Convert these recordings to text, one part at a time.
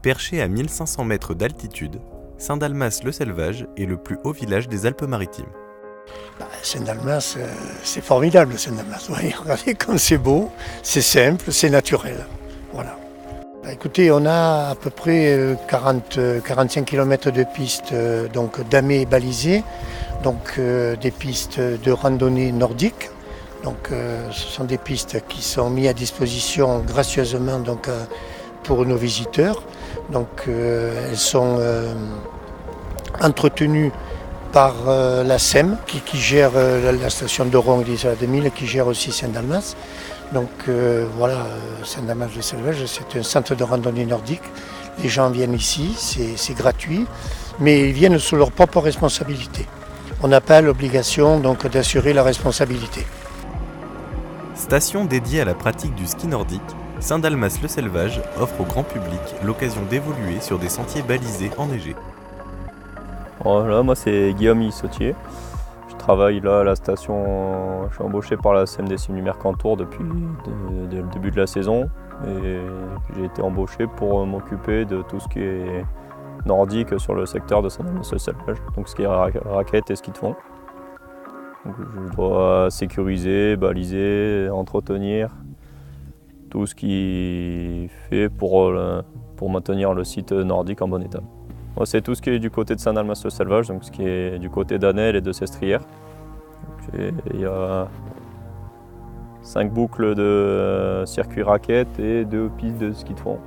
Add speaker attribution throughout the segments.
Speaker 1: Perché à 1500 mètres d'altitude, Saint-Dalmas-le-Selvage est le plus haut village des Alpes-Maritimes.
Speaker 2: Saint-Dalmas, c'est formidable, Saint-Dalmas. Oui, regardez comme c'est beau, c'est simple, c'est naturel. Voilà. Écoutez, on a à peu près 45 km de pistes damées et balisées, des pistes de randonnée nordique. Ce sont des pistes qui sont mises à disposition gracieusement pour nos visiteurs. Elles sont entretenues par la SEM qui gère la station d'Oron d'Isère 2000 qui gère aussi Saint-Dalmas. Saint-Dalmas-le-Selvage, c'est un centre de randonnée nordique. Les gens viennent ici, c'est gratuit, mais ils viennent sous leur propre responsabilité. On n'a pas l'obligation d'assurer la responsabilité.
Speaker 1: Station dédiée à la pratique du ski nordique, Saint-Dalmas-le-Selvage offre au grand public l'occasion d'évoluer sur des sentiers balisés enneigés.
Speaker 3: Voilà, moi c'est Guillaume Issautier. Je travaille là à la station, je suis embauché par la CMDC du Mercantour depuis le début de la saison. Et j'ai été embauché pour m'occuper de tout ce qui est nordique sur le secteur de Saint-Dalmas-le-Selvage, donc ce qui est raquettes et ski de fond. Donc, je dois sécuriser, baliser, entretenir tout ce qui fait pour maintenir le site nordique en bon état. Moi, c'est tout ce qui est du côté de Saint-Dalmas-le-Selvage, donc ce qui est du côté d'Annelle et de Sestrières. Il y a 5 boucles de circuit raquettes et 2 pistes de ski de fond,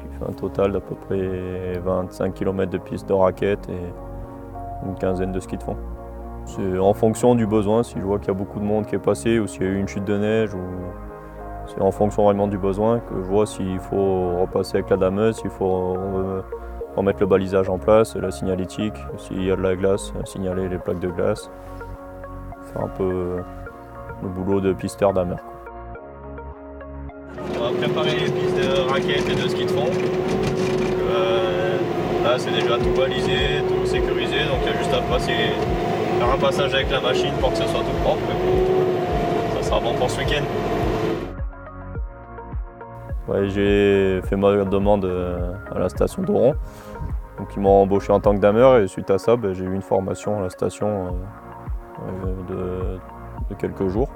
Speaker 3: qui fait un total d'à peu près 25 km de pistes de raquettes et une quinzaine de ski de fond. C'est en fonction du besoin, si je vois qu'il y a beaucoup de monde qui est passé ou s'il y a eu une chute de neige, c'est en fonction vraiment du besoin que je vois s'il faut repasser avec la dameuse, s'il faut remettre le balisage en place, la signalétique, s'il y a de la glace, signaler les plaques de glace. Faire un peu le boulot de pisteur dameur. On va préparer les pistes de raquettes et de ski de fond. Là c'est déjà tout balisé, tout sécurisé, donc il y a juste à faire un passage avec la machine pour que ça soit tout propre. Ça sera bon pour ce week-end. Ouais, j'ai fait ma demande à la station d'Oron. Donc ils m'ont embauché en tant que dameur et suite à ça, j'ai eu une formation à la station de quelques jours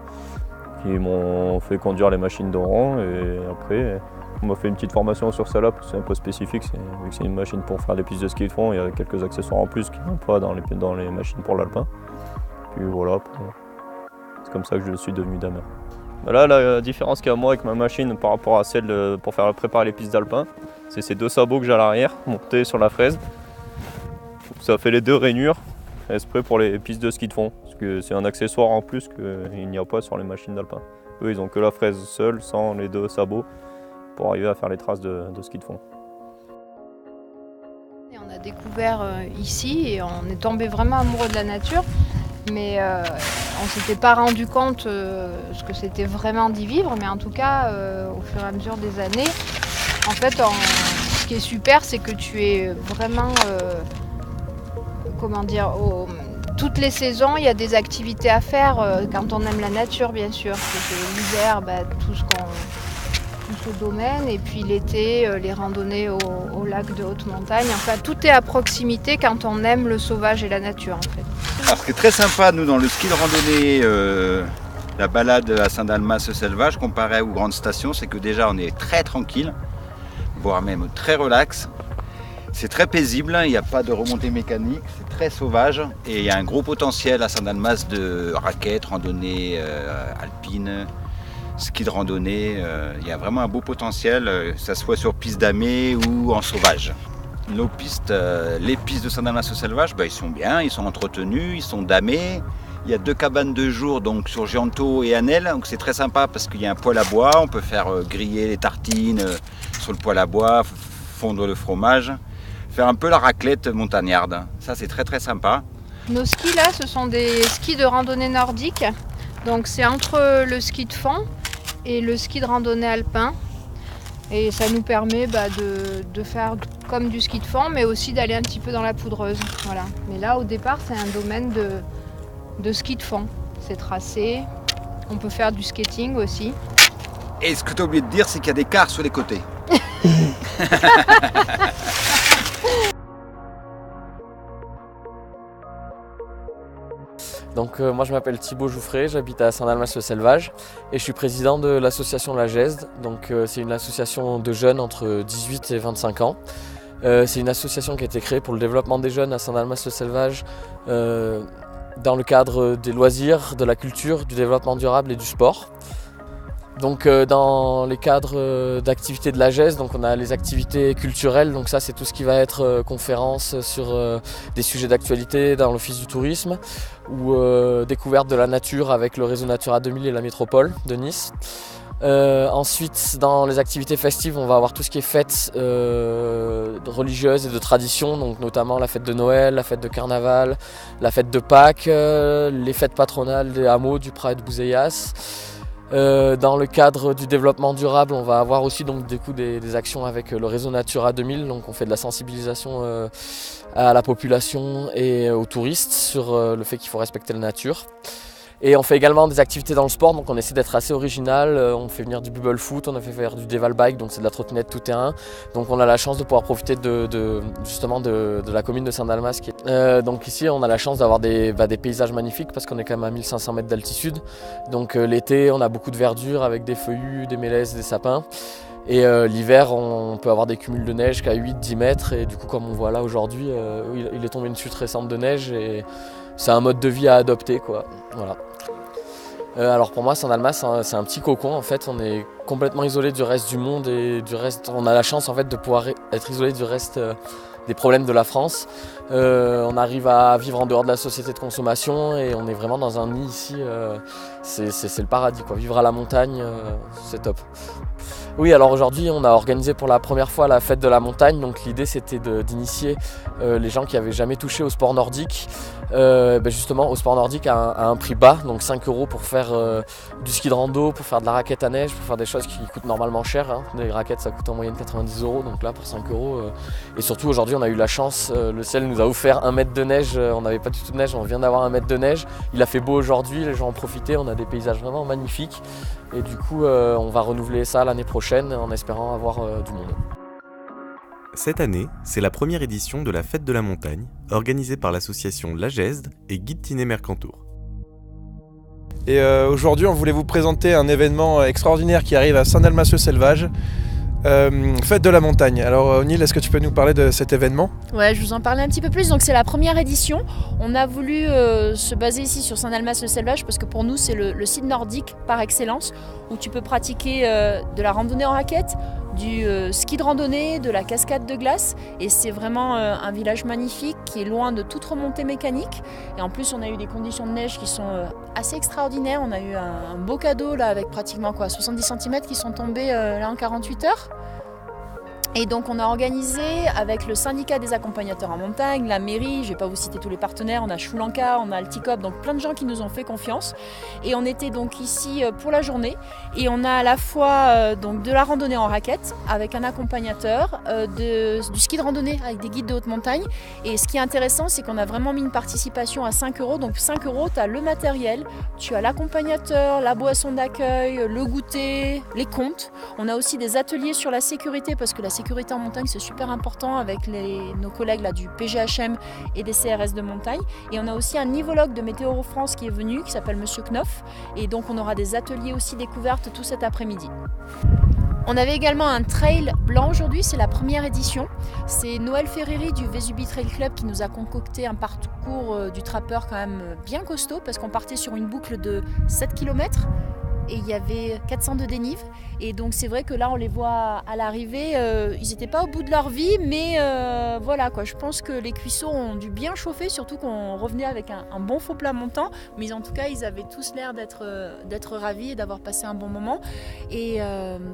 Speaker 3: qui m'ont fait conduire les machines d'Oron et après on m'a fait une petite formation sur celle-là parce que c'est un peu spécifique, vu que c'est une machine pour faire des pistes de ski de fond, il y a quelques accessoires en plus qui n'ont pas dans les machines pour l'alpin. Puis voilà, c'est comme ça que je suis devenu dameur. Là, la différence qu'il y a moi avec ma machine par rapport à celle pour préparer les pistes d'alpin, c'est ces 2 sabots que j'ai à l'arrière, montés sur la fraise. Ça fait les 2 rainures, exprès pour les pistes de ski de fond, parce que c'est un accessoire en plus qu'il n'y a pas sur les machines d'alpin. Eux, ils ont que la fraise seule, sans les 2 sabots, pour arriver à faire les traces de ski de fond.
Speaker 4: Et on a découvert ici et on est tombé vraiment amoureux de la nature. Mais on ne s'était pas rendu compte ce que c'était vraiment d'y vivre, mais en tout cas, au fur et à mesure des années, en fait, ce qui est super, c'est que tu es vraiment, toutes les saisons, il y a des activités à faire quand on aime la nature, bien sûr. C'est l'hiver, tout ce domaine, et puis l'été, les randonnées au lac de haute montagne. Enfin, tout est à proximité quand on aime le sauvage et la nature, en fait.
Speaker 5: Alors, ce qui est très sympa, nous, dans le ski de randonnée, la balade à Saint-Dalmas-le-Selvage, comparé aux grandes stations, c'est que déjà, on est très tranquille, voire même très relax. C'est très paisible, il n'y a pas de remontée mécanique, c'est très sauvage. Et il y a un gros potentiel à Saint-Dalmas de raquettes, randonnée alpine, ski de randonnée. Il y a vraiment un beau potentiel, que ce soit sur piste damée ou en sauvage. Nos pistes, les pistes de Saint-Dalmas-le-Selvage, ils sont bien, ils sont entretenus, ils sont damés. Il y a 2 cabanes de jour donc sur Gianto et Annelle, donc c'est très sympa parce qu'il y a un poêle à bois, on peut faire griller les tartines sur le poêle à bois, fondre le fromage, faire un peu la raclette montagnarde. Ça c'est très très sympa.
Speaker 4: Nos skis là, ce sont des skis de randonnée nordique, donc c'est entre le ski de fond et le ski de randonnée alpin. Et ça nous permet de faire comme du ski de fond, mais aussi d'aller un petit peu dans la poudreuse. Voilà. Mais là, au départ, c'est un domaine de ski de fond. C'est tracé, on peut faire du skating aussi.
Speaker 5: Et ce que tu as oublié de dire, c'est qu'il y a des cars sur les côtés.
Speaker 6: Donc moi je m'appelle Thibaut Jouffret, j'habite à Saint-Dalmas-le-Selvage et je suis président de l'association La GESD. Donc c'est une association de jeunes entre 18 et 25 ans. C'est une association qui a été créée pour le développement des jeunes à Saint-Dalmas-le-Selvage dans le cadre des loisirs, de la culture, du développement durable et du sport. Donc dans les cadres d'activités de la GES, donc on a les activités culturelles, donc ça c'est tout ce qui va être conférences sur des sujets d'actualité dans l'office du tourisme ou découverte de la nature avec le réseau Natura 2000 et la métropole de Nice. Ensuite dans les activités festives on va avoir tout ce qui est fêtes religieuses et de tradition, donc notamment la fête de Noël, la fête de Carnaval, la fête de Pâques, les fêtes patronales des hameaux du Prat et de Bouzéas. Dans le cadre du développement durable, on va avoir aussi donc, des actions avec le réseau Natura 2000. Donc on fait de la sensibilisation à la population et aux touristes sur le fait qu'il faut respecter la nature. Et on fait également des activités dans le sport, donc on essaie d'être assez original. On fait venir du bubble foot, on a fait faire du Deval Bike, donc c'est de la trottinette tout terrain. Donc on a la chance de pouvoir profiter justement de la commune de Saint-Dalmas. Donc ici on a la chance d'avoir des paysages magnifiques parce qu'on est quand même à 1500 mètres d'altitude. Donc l'été on a beaucoup de verdure avec des feuillus, des mélèzes, des sapins. Et l'hiver on peut avoir des cumuls de neige qu'à 8-10 mètres et du coup comme on voit là aujourd'hui, il est tombé une chute récente de neige et c'est un mode de vie à adopter quoi. Voilà. Alors pour moi Saint-Dalmas c'est un petit cocon en fait, on est complètement isolé du reste du monde et du reste, on a la chance en fait de pouvoir être isolé du reste des problèmes de la France. On arrive à vivre en dehors de la société de consommation et on est vraiment dans un nid ici, c'est le paradis quoi. Vivre à la montagne c'est top. Oui, alors aujourd'hui on a organisé pour la première fois la fête de la montagne, donc l'idée c'était d'initier les gens qui n'avaient jamais touché au sport nordique, justement au sport nordique à un prix bas, donc 5 € pour faire du ski de rando, pour faire de la raquette à neige, pour faire des choses qui coûtent normalement cher, hein. Des raquettes ça coûte en moyenne 90 €, donc là pour 5 €. Et surtout aujourd'hui on a eu la chance, le ciel nous a offert 1 mètre de neige, on n'avait pas du tout de neige, on vient d'avoir 1 mètre de neige, il a fait beau aujourd'hui, les gens ont profité, on a des paysages vraiment magnifiques. Et du coup, on va renouveler ça l'année prochaine en espérant avoir du monde.
Speaker 1: Cette année, c'est la première édition de la Fête de la Montagne, organisée par l'association La GESD et Guide Tiné Mercantour.
Speaker 7: Et aujourd'hui, on voulait vous présenter un événement extraordinaire qui arrive à Saint-Dalmas-le-Selvage, Fête de la Montagne. Alors O'Neill, est-ce que tu peux nous parler de cet événement ?
Speaker 8: Ouais, je vous en parlais un petit peu plus. Donc c'est la première édition. On a voulu se baser ici sur Saint-Dalmas-le-Selvage parce que pour nous c'est le site nordique par excellence où tu peux pratiquer de la randonnée en raquette, du ski de randonnée, de la cascade de glace et c'est vraiment un village magnifique qui est loin de toute remontée mécanique et en plus on a eu des conditions de neige qui sont assez extraordinaires. On a eu un beau cadeau là avec pratiquement 70 cm qui sont tombés là en 48 heures. Et donc on a organisé avec le syndicat des accompagnateurs en montagne, la mairie, je ne vais pas vous citer tous les partenaires, on a Sri Lanka, on a Alticop, donc plein de gens qui nous ont fait confiance. Et on était donc ici pour la journée et on a à la fois donc de la randonnée en raquette avec un accompagnateur, du ski de randonnée avec des guides de haute montagne. Et ce qui est intéressant, c'est qu'on a vraiment mis une participation à 5 €. Donc 5 €, tu as le matériel, tu as l'accompagnateur, la boisson d'accueil, le goûter, les comptes. On a aussi des ateliers sur la sécurité parce que la sécurité en montagne c'est super important avec nos collègues là, du PGHM et des CRS de montagne et on a aussi un nivologue de Météo France qui est venu qui s'appelle Monsieur Knoff et donc on aura des ateliers aussi découvertes tout cet après-midi. On avait également un trail blanc aujourd'hui, c'est la première édition. C'est Noël Ferreri du Vésubi Trail Club qui nous a concocté un parcours du trappeur quand même bien costaud parce qu'on partait sur une boucle de 7 km. Et il y avait 400 de dénive et donc c'est vrai que là on les voit à l'arrivée, ils n'étaient pas au bout de leur vie mais voilà quoi, je pense que les cuissots ont dû bien chauffer, surtout qu'on revenait avec un bon faux plat montant, mais en tout cas ils avaient tous l'air d'être ravis et d'avoir passé un bon moment. Et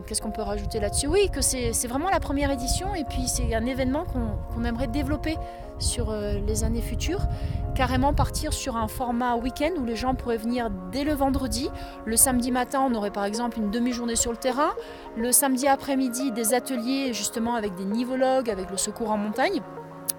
Speaker 8: qu'est-ce qu'on peut rajouter là-dessus ? Oui, que c'est vraiment la première édition et puis c'est un événement qu'on aimerait développer sur les années futures, carrément partir sur un format week-end où les gens pourraient venir dès le vendredi. Le samedi matin, on aurait par exemple une demi-journée sur le terrain. Le samedi après-midi, des ateliers justement avec des nivologues, avec le secours en montagne.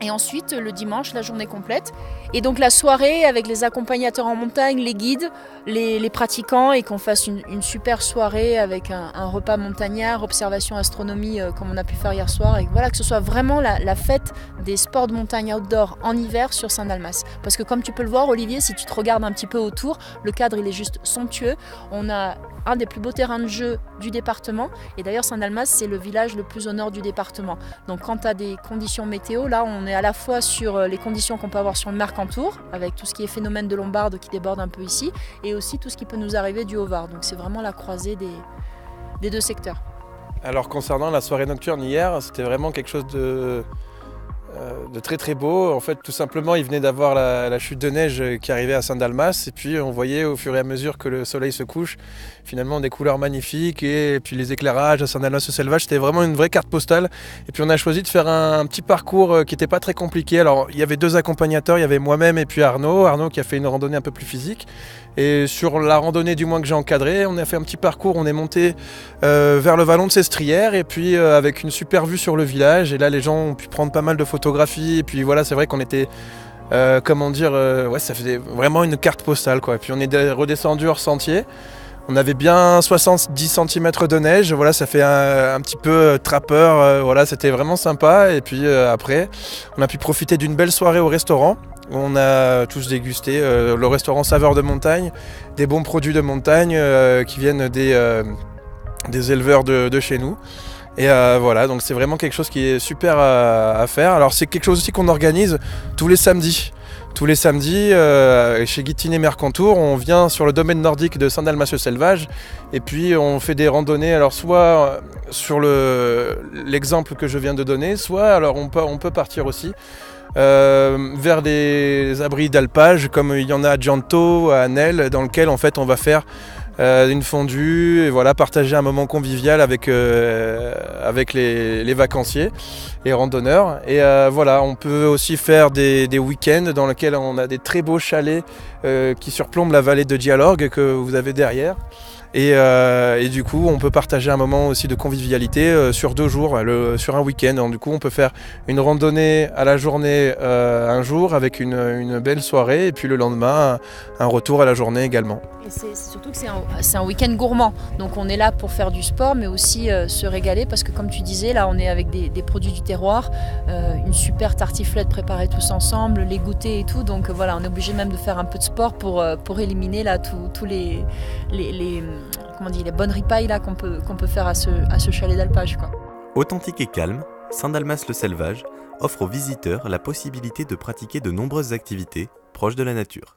Speaker 8: Et ensuite, le dimanche, la journée complète. Et donc la soirée avec les accompagnateurs en montagne, les guides, les pratiquants, et qu'on fasse une super soirée avec un repas montagnard, observation astronomie comme on a pu faire hier soir. Et voilà, que ce soit vraiment la fête des sports de montagne outdoor en hiver sur Saint-Dalmas. Parce que comme tu peux le voir, Olivier, si tu te regardes un petit peu autour, le cadre il est juste somptueux. On a un des plus beaux terrains de jeu du département. Et d'ailleurs, Saint-Dalmas, c'est le village le plus au nord du département. Donc quand tu as des conditions météo, là, on est à la fois sur les conditions qu'on peut avoir sur le Mercantour, avec tout ce qui est phénomène de lombarde qui déborde un peu ici, et aussi tout ce qui peut nous arriver du Haut-Var. Donc c'est vraiment la croisée des deux secteurs.
Speaker 7: Alors concernant la soirée nocturne hier, c'était vraiment quelque chose de très très beau. En fait, tout simplement, il venait d'avoir la chute de neige qui arrivait à Saint-Dalmas, et puis on voyait au fur et à mesure que le soleil se couche, finalement des couleurs magnifiques, et puis les éclairages à Saint-Dalmas-le-Selvage, c'était vraiment une vraie carte postale. Et puis on a choisi de faire un petit parcours qui n'était pas très compliqué. Alors il y avait 2 accompagnateurs, il y avait moi-même et puis Arnaud qui a fait une randonnée un peu plus physique. Et sur la randonnée du moins que j'ai encadrée, on a fait un petit parcours, on est monté vers le vallon de Sestrières, et puis avec une super vue sur le village, et là les gens ont pu prendre pas mal de photographies, et puis voilà, c'est vrai qu'on était, ouais, ça faisait vraiment une carte postale, quoi. Et puis on est redescendu hors sentier, on avait bien 70 cm de neige, voilà, ça fait un petit peu trappeur, voilà, c'était vraiment sympa. Et puis après, on a pu profiter d'une belle soirée au restaurant. On a tous dégusté le restaurant Saveurs de Montagne, des bons produits de montagne qui viennent des éleveurs de chez nous. Et voilà, donc c'est vraiment quelque chose qui est super à faire. Alors c'est quelque chose aussi qu'on organise tous les samedis. Tous les samedis, chez Guittinet Mercantour, on vient sur le domaine nordique de Saint-Dalmas-le-Selvage, et puis on fait des randonnées, alors soit sur l'exemple que je viens de donner, soit alors on peut partir aussi vers des abris d'alpage, comme il y en a à Gianto, à Anel, dans lequel en fait on va faire une fondue, et voilà, partager un moment convivial avec les vacanciers et randonneurs. Et voilà, on peut aussi faire des week-ends dans lesquels on a des très beaux chalets qui surplombent la vallée de Dialorgue que vous avez derrière. Et du coup, on peut partager un moment aussi de convivialité sur 2 jours, sur un week-end. Donc, du coup, on peut faire une randonnée à la journée un jour avec une belle soirée, et puis le lendemain, un retour à la journée également.
Speaker 8: Et c'est surtout que c'est un week-end gourmand. Donc on est là pour faire du sport, mais aussi se régaler, parce que comme tu disais, là on est avec des produits du terroir, une super tartiflette préparée tous ensemble, les goûters et tout. Donc voilà, on est obligé même de faire un peu de sport pour éliminer là tous les bonnes ripailles là qu'on peut faire à ce chalet d'alpage, quoi.
Speaker 1: Authentique et calme, Saint-Dalmas-le-Selvage offre aux visiteurs la possibilité de pratiquer de nombreuses activités proches de la nature.